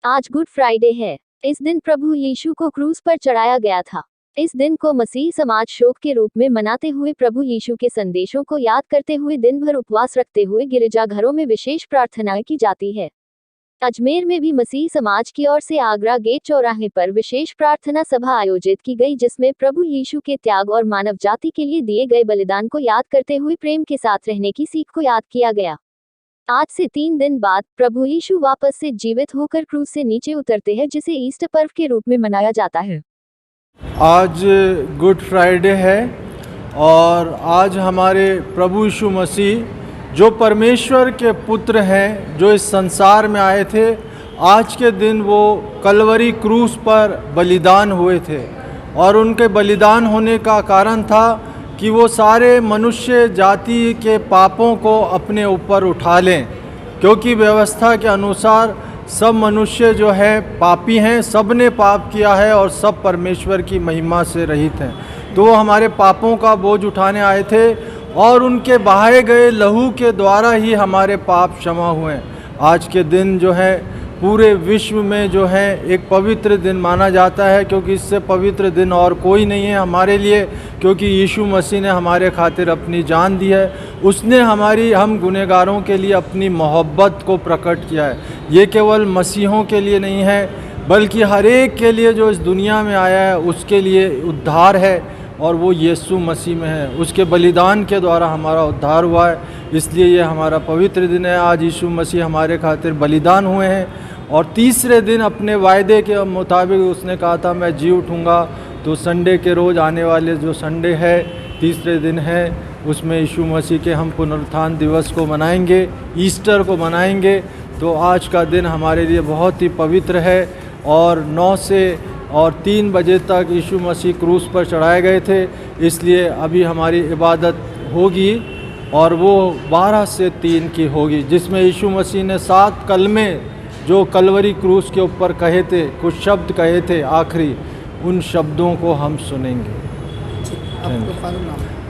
आज good Friday है। इस दिन प्रभु यीशु को क्रूस पर चढ़ाया गया था। इस दिन को मसीह समाज शोक के रूप में मनाते हुए प्रभु यीशु के संदेशों को याद करते हुए दिन भर उपवास रखते हुए गिरजाघरों में विशेष प्रार्थनाएं की जाती है। अजमेर में भी मसीह समाज की ओर से आगरा गेट चौराहे पर विशेष प्रार्थना सभा आयोजित की गई, जिसमें प्रभु यीशु के त्याग और मानव जाति के लिए दिए गए बलिदान को याद करते हुए प्रेम के साथ रहने की सीख को याद किया गया। आज से 3 दिन बाद प्रभु यीशु वापस से जीवित होकर क्रूस से नीचे उतरते हैं, जिसे ईस्टर पर्व के रूप में मनाया जाता है। आज गुड फ्राइडे है और आज हमारे प्रभु यीशु मसीह जो परमेश्वर के पुत्र हैं, जो इस संसार में आए थे, आज के दिन वो कलवरी क्रूस पर बलिदान हुए थे। और उनके बलिदान होने का कारण था कि वो सारे मनुष्य जाति के पापों को अपने ऊपर उठा लें, क्योंकि व्यवस्था के अनुसार सब मनुष्य जो है पापी हैं, सब ने पाप किया है और सब परमेश्वर की महिमा से रहित हैं। तो वो हमारे पापों का बोझ उठाने आए थे और उनके बहाए गए लहू के द्वारा ही हमारे पाप क्षमा हुए। आज के दिन जो है पूरे विश्व में जो है एक पवित्र दिन माना जाता है, क्योंकि इससे पवित्र दिन और कोई नहीं है हमारे लिए, क्योंकि यीशु मसीह ने हमारे खातिर अपनी जान दी है। उसने हम गुनहगारों के लिए अपनी मोहब्बत को प्रकट किया है। ये केवल मसीहों के लिए नहीं है, बल्कि हर एक के लिए जो इस दुनिया में आया है उसके लिए उद्धार है, और वो यीशु मसीह में है। उसके बलिदान के द्वारा हमारा उद्धार हुआ है, इसलिए ये हमारा पवित्र दिन है। आज यीशु मसीह हमारे खातिर बलिदान हुए हैं और तीसरे दिन अपने वायदे के मुताबिक उसने कहा था मैं जी उठूँगा। तो संडे के रोज़ आने वाले जो संडे है, तीसरे दिन है, उसमें यीशु मसीह के हम पुनरुत्थान दिवस को मनाएंगे, ईस्टर को मनाएंगे। तो आज का दिन हमारे लिए बहुत ही पवित्र है और 9 से 3 बजे तक यीशु मसीह क्रूस पर चढ़ाए गए थे, इसलिए अभी हमारी इबादत होगी और वो 12 से 3 की होगी, जिसमें यीशु मसीह ने 7 कलमे जो कलवरी क्रूस के ऊपर कहे थे, कुछ शब्द कहे थे आखिरी, उन शब्दों को हम सुनेंगे।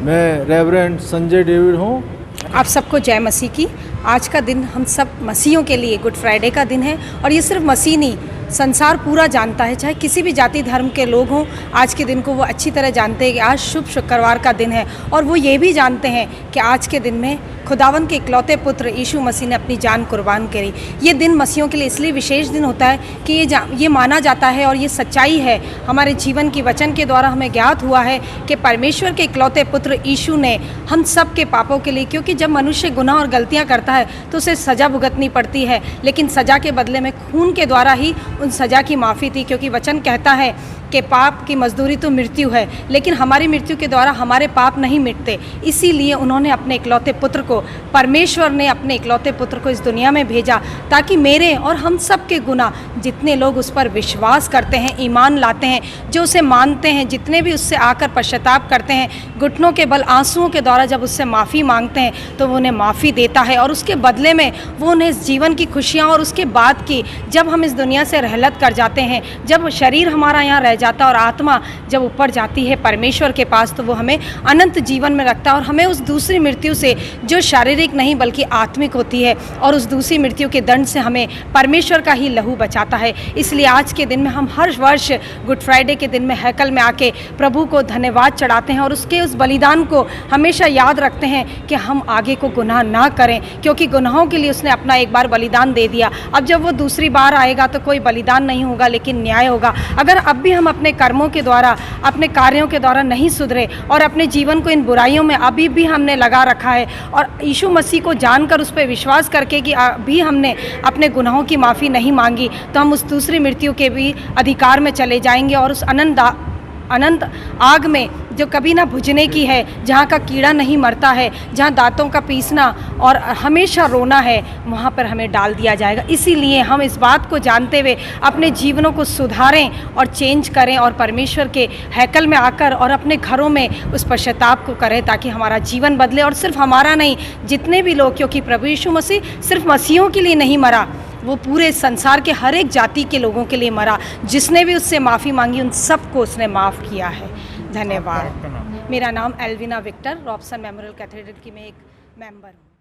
मैं रेवरेंड संजय डेविड हूँ। आप सबको जय मसीह की। आज का दिन हम सब मसीहों के लिए गुड फ्राइडे का दिन है, और ये सिर्फ मसीह नहीं, संसार पूरा जानता है, चाहे किसी भी जाति धर्म के लोग हों। आज के दिन को वो अच्छी तरह जानते हैं कि आज शुभ शुक्रवार का दिन है, और वो ये भी जानते हैं कि आज के दिन में खुदावंद के इकलौते पुत्र यीशु मसीह ने अपनी जान कुर्बान करी। ये दिन मसीहों के लिए इसलिए विशेष दिन होता है कि ये माना जाता है, और ये सच्चाई है, हमारे जीवन की वचन के द्वारा हमें ज्ञात हुआ है कि परमेश्वर के इकलौते पुत्र यीशु ने हम सब के पापों के लिए, क्योंकि जब मनुष्य गुनाह और गलतियाँ करता है तो उसे सज़ा भुगतनी पड़ती है, लेकिन सज़ा के बदले में खून के द्वारा ही उन सज़ा की माफ़ी थी। क्योंकि वचन कहता है कि पाप की मजदूरी तो मृत्यु है, लेकिन हमारी मृत्यु के द्वारा हमारे पाप नहीं मिटते। इसीलिए उन्होंने अपने इकलौते पुत्र को, परमेश्वर ने अपने इकलौते पुत्र को इस दुनिया में भेजा, ताकि मेरे और हम सब के गुनाह, जितने लोग उस पर विश्वास करते हैं, ईमान लाते हैं, जो उसे मानते हैं, जितने भी उससे आकर पश्चाताप करते हैं, घुटनों के बल आंसुओं के द्वारा जब उससे माफ़ी मांगते हैं, तो वो उन्हें माफ़ी देता है, और उसके बदले में वो उन्हें इस जीवन की खुशियाँ, और उसके बाद की जब हम इस दुनिया से रहलत कर जाते हैं, जब शरीर हमारा यहाँ रह जाता और आत्मा जब ऊपर जाती है परमेश्वर के पास, तो वो हमें अनंत जीवन में रखता है, और हमें उस दूसरी मृत्यु से, जो शारीरिक नहीं बल्कि आत्मिक होती है, और उस दूसरी मृत्यु के दंड से हमें परमेश्वर का ही लहू बचाता है। इसलिए आज के दिन में हम हर वर्ष गुड फ्राइडे के दिन में हैकल में आके प्रभु को धन्यवाद चढ़ाते हैं, और उसके उस बलिदान को हमेशा याद रखते हैं कि हम आगे को गुनाह ना करें, क्योंकि गुनाहों के लिए उसने अपना एक बार बलिदान दे दिया। अब जब वो दूसरी बार आएगा तो कोई बलिदान नहीं होगा, लेकिन न्याय होगा। अगर अब भी हम अपने कर्मों के द्वारा, अपने कार्यों के द्वारा नहीं सुधरे, और अपने जीवन को इन बुराइयों में अभी भी हमने लगा रखा है, और यीशु मसीह को जानकर उस पर विश्वास करके कि अभी हमने अपने गुनाहों की माफ़ी नहीं मांगी, तो हम उस दूसरी मृत्यु के भी अधिकार में चले जाएंगे, और उस अनंत आग में जो कभी ना बुझने की है, जहाँ का कीड़ा नहीं मरता है, जहाँ दांतों का पीसना और हमेशा रोना है, वहाँ पर हमें डाल दिया जाएगा। इसीलिए हम इस बात को जानते हुए अपने जीवनों को सुधारें और चेंज करें, और परमेश्वर के हैकल में आकर और अपने घरों में उस पश्चाताप को करें, ताकि हमारा जीवन बदले। और सिर्फ हमारा नहीं, जितने भी लोग, क्योंकि प्रभु यीशु मसीह सिर्फ मसीहों के लिए नहीं मरा, वो पूरे संसार के हर एक जाति के लोगों के लिए मरा। जिसने भी उससे माफ़ी मांगी उन सबको उसने माफ़ किया है। धन्यवाद। मेरा नाम Elvina Victor, Robson memorial cathedral की मैं एक मेंबर हूँ।